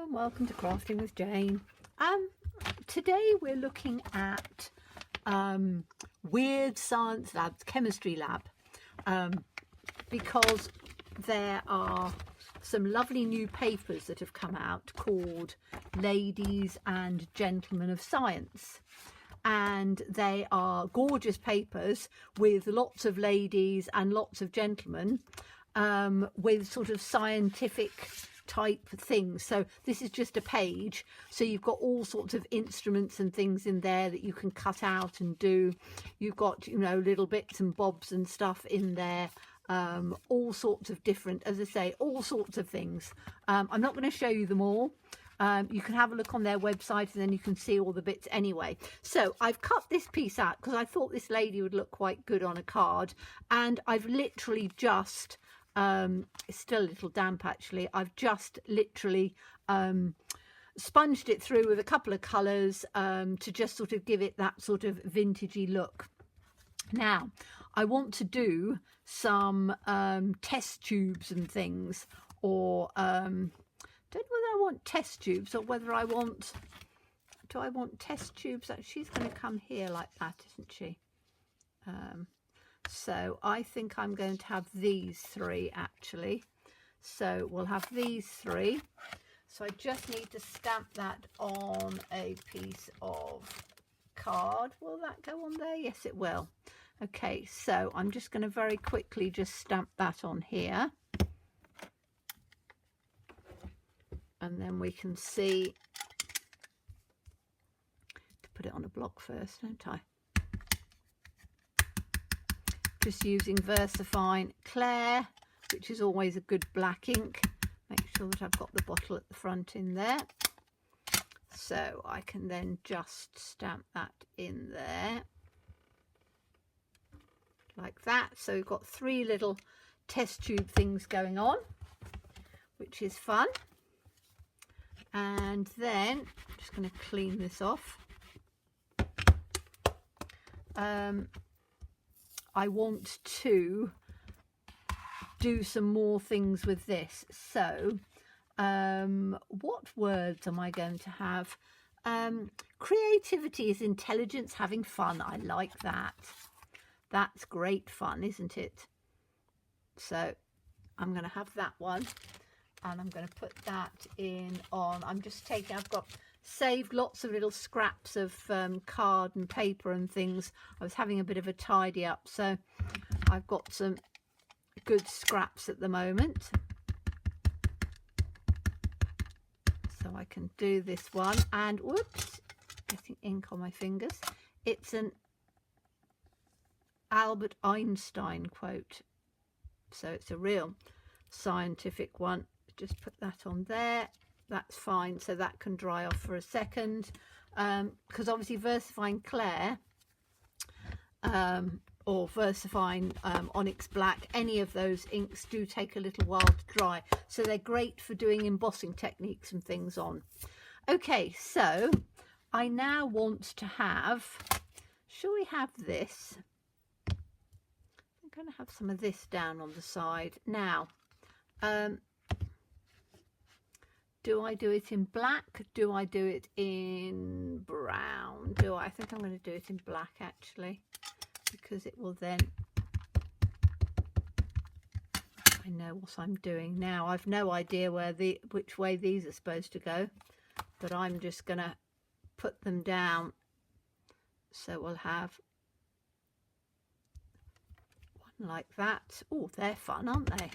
and welcome to Crafting with Jane. Today we're looking at Weird Science Lab's chemistry lab, because there are some lovely new papers that have come out called Ladies and Gentlemen of Science, and they are gorgeous papers with lots of ladies and lots of gentlemen, with sort of scientific type things. So this is just a page, so you've got all sorts of instruments and things in there that you can cut out and do. You've got, you know, little bits and bobs and stuff in there, all sorts of different, as I say, all sorts of things. I'm not going to show you them all. You can have a look on their website and then you can see all the bits anyway. So I've cut this piece out because I thought this lady would look quite good on a card, and I've literally just it's still a little damp actually. I've just literally sponged it through with a couple of colours to just sort of give it that sort of vintagey look. Now I want to do some test tubes and things, or don't know whether I want test tubes or whether I want, do I want test tubes? She's going to come here like that, isn't she? So I think I'm going to have these three actually. So we'll have these three. So I just need to stamp that on a piece of card. Will that go on there? Yes, it will. Okay, so I'm just going to very quickly just stamp that on here. And then we can see, to put it on a block first, don't I? Just using VersaFine Clair, which is always a good black ink. Make sure that I've got the bottle at the front in there. So I can then just stamp that in there. Like that. So we've got three little test tube things going on, which is fun. And then I'm just going to clean this off. I want to do some more things with this. So what words am I going to have? Creativity is intelligence, having fun. I like that. That's great fun, isn't it? So I'm going to have that one, and I'm going to put that in on. I'm just taking, I've got saved lots of little scraps of card and paper and things. I was having a bit of a tidy up, so I've got some good scraps at the moment. So I can do this one, and whoops, getting ink on my fingers. It's an Albert Einstein quote, so it's a real scientific one. Just put that on there. That's fine, so that can dry off for a second, because obviously VersaFine Clair or VersaFine Onyx Black, any of those inks do take a little while to dry, so they're great for doing embossing techniques and things on. Okay, so I now want to have, shall we have this? I'm going to have some of this down on the side. Now, do I do it in black? Do I do it in brown? I think I'm going to do it in black actually, because it will then, I know what I'm doing now. I've no idea which way these are supposed to go, but I'm just going to put them down. So we'll have one like that. Oh, they're fun, aren't they?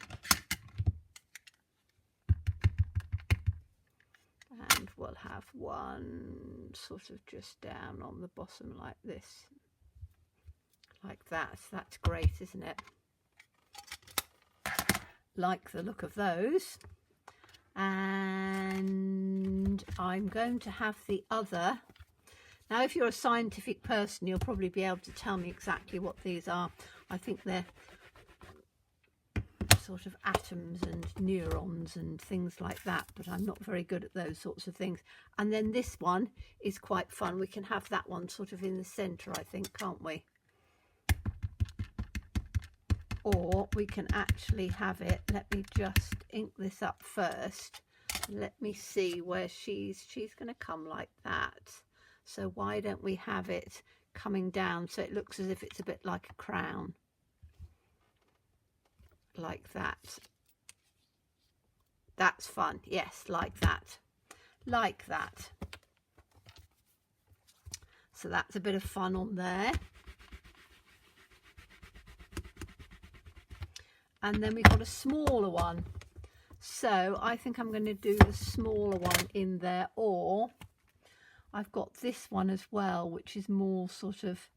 And we'll have one sort of just down on the bottom like this, like that. That's great, isn't it? Like the look of those. And I'm going to have the other. Now, if you're a scientific person, you'll probably be able to tell me exactly what these are. I think they're sort of atoms and neurons and things like that, but I'm not very good at those sorts of things. And then this one is quite fun. We can have that one sort of in the center, I think, can't we? Or we can actually have it, let me just ink this up first, let me see where she's going to come like that. So why don't we have it coming down so it looks as if it's a bit like a crown, like that. That's fun. Yes, like that, like that. So that's a bit of fun on there. And then we've got a smaller one. So I think I'm going to do the smaller one in there, or I've got this one as well, which is more sort of,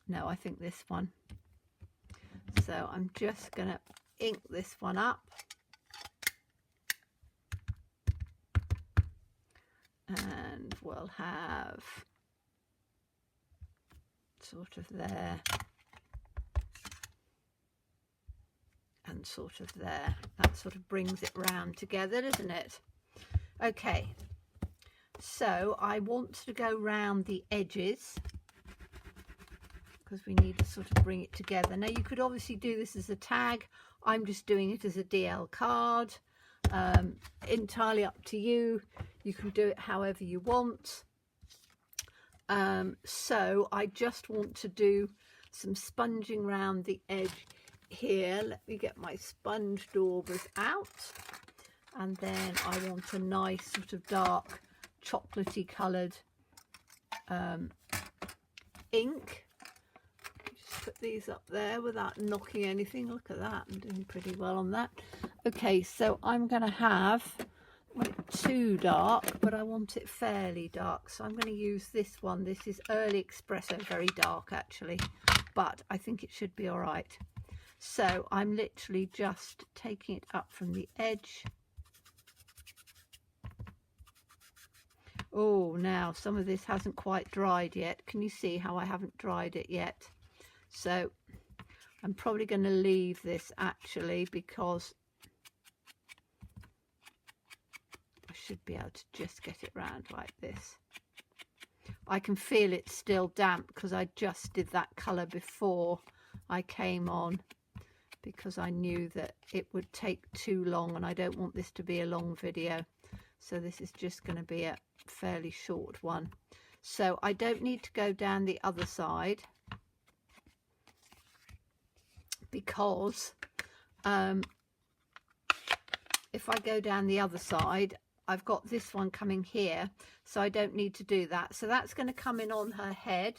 no, I think this one. So I'm just going to ink this one up. And we'll have sort of there. And sort of there. That sort of brings it round together, doesn't it? Okay, so I want to go round the edges because we need to sort of bring it together. Now you could obviously do this as a tag. I'm just doing it as a DL card. Entirely up to you. You can do it however you want. So I just want to do some sponging round the edge here. Let me get my sponge daubers out, and then I want a nice sort of dark chocolatey coloured ink. Just put these up there without knocking anything. Look at that, I'm doing pretty well on that. Okay, so I'm going to have, not too dark, but I want it fairly dark, so I'm going to use this one. This is Early Espresso, very dark actually, but I think it should be all right. So I'm literally just taking it up from the edge. Oh, now some of this hasn't quite dried yet. Can you see how I haven't dried it yet? So I'm probably going to leave this actually, because I should be able to just get it round like this. I can feel it's still damp because I just did that colour before I came on, because I knew that it would take too long and I don't want this to be a long video. So this is just going to be a fairly short one. So I don't need to go down the other side, because if I go down the other side, I've got this one coming here, so I don't need to do that. So that's going to come in on her head.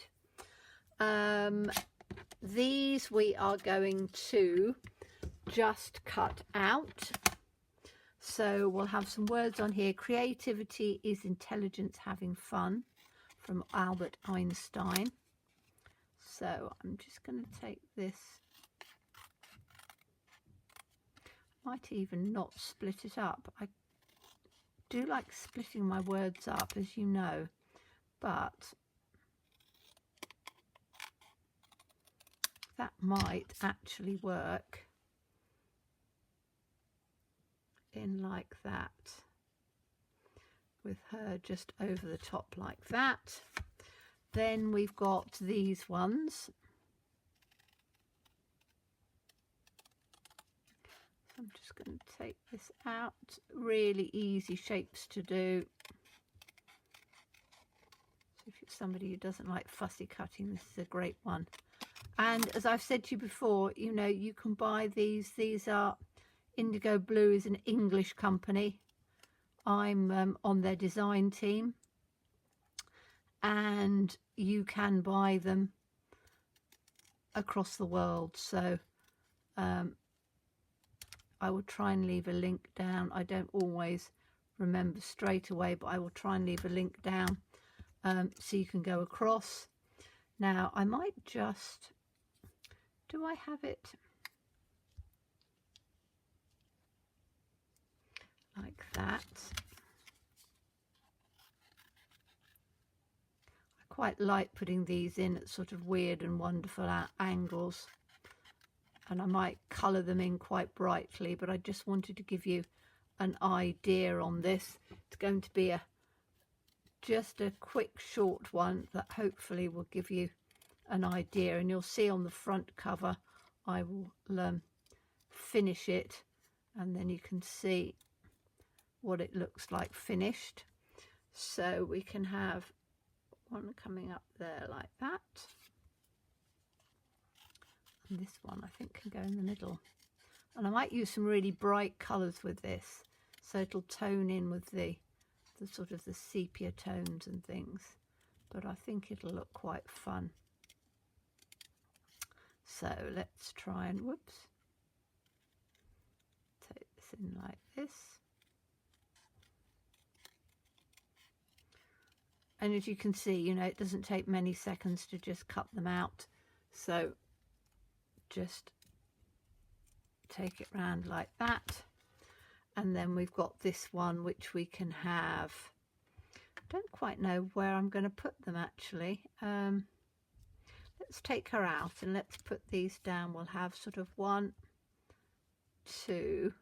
These we are going to just cut out. So we'll have some words on here. Creativity is intelligence having fun, from Albert Einstein. So I'm just going to take this. I might even not split it up. I do like splitting my words up, as you know, but that might actually work in like that, with her just over the top like that. Then we've got these ones. So I'm just going to take this out. Really easy shapes to do. So if you're somebody who doesn't like fussy cutting, this is a great one. And as I've said to you before, you know, you can buy these. These are Indigo Blue, is an English company. I'm on their design team, and you can buy them across the world. So I will try and leave a link down. I don't always remember straight away, but I will try and leave a link down so you can go across. Now I might just, do I have it like that? I quite like putting these in at sort of weird and wonderful angles, and I might colour them in quite brightly, but I just wanted to give you an idea on this. It's going to be just a quick short one that hopefully will give you an idea, and you'll see on the front cover I will finish it, and then you can see what it looks like finished. So we can have one coming up there like that, and this one I think can go in the middle. And I might use some really bright colours with this, so it'll tone in with the sort of the sepia tones and things, but I think it'll look quite fun. So let's try and, whoops, take this in like this. And as you can see, you know, it doesn't take many seconds to just cut them out. So just take it round like that. And then we've got this one, which we can have, don't quite know where I'm going to put them actually. Let's take her out and let's put these down. We'll have sort of 1, 2,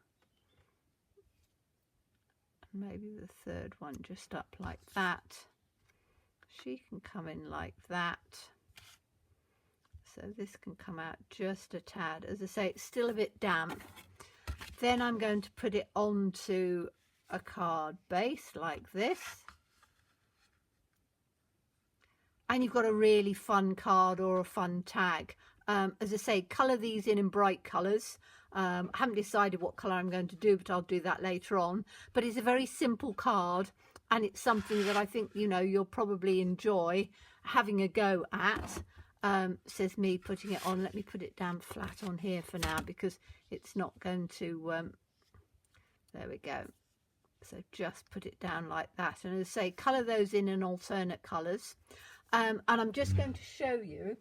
and maybe the third one just up like that. She can come in like that. So this can come out just a tad. As I say, it's still a bit damp. Then I'm going to put it onto a card base like this. And you've got a really fun card or a fun tag. As I say, colour these in bright colours. I haven't decided what colour I'm going to do, but I'll do that later on. But it's a very simple card, and it's something that I think, you know, you'll probably enjoy having a go at. Says me putting it on. Let me put it down flat on here for now, because it's not going to, there we go. So just put it down like that. And as I say, colour those in alternate colours. And I'm just going to show you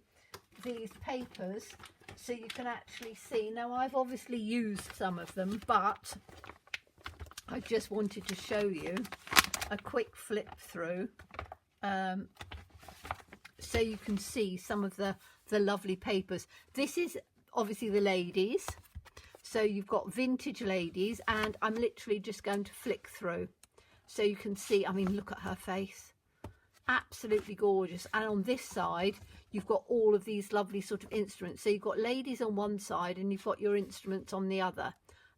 these papers so you can actually see. Now, I've obviously used some of them, but I just wanted to show you a quick flip through so you can see some of the lovely papers. This is obviously the ladies, so you've got vintage ladies, and I'm literally just going to flick through so you can see. I mean, look at her face, absolutely gorgeous. And on this side you've got all of these lovely sort of instruments, so you've got ladies on one side and you've got your instruments on the other.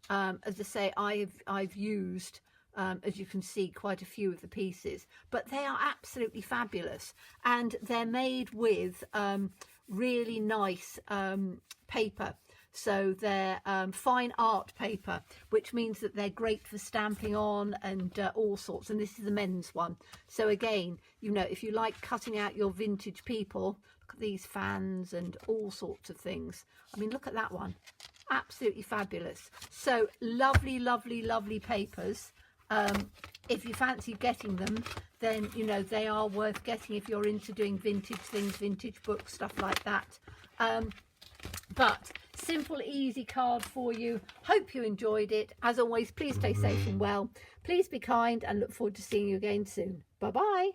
As I say, I've used as you can see, quite a few of the pieces, but they are absolutely fabulous, and they're made with really nice paper. So they're fine art paper, which means that they're great for stamping on and all sorts. And this is the men's one. So again, you know, if you like cutting out your vintage people, look at these fans and all sorts of things. I mean, look at that one, absolutely fabulous. So lovely, lovely, lovely papers. If you fancy getting them, then, you know, they are worth getting if you're into doing vintage things, vintage books, stuff like that. But simple, easy card for you. Hope you enjoyed it. As always, please stay safe and well. Please be kind, and look forward to seeing you again soon. Bye-bye.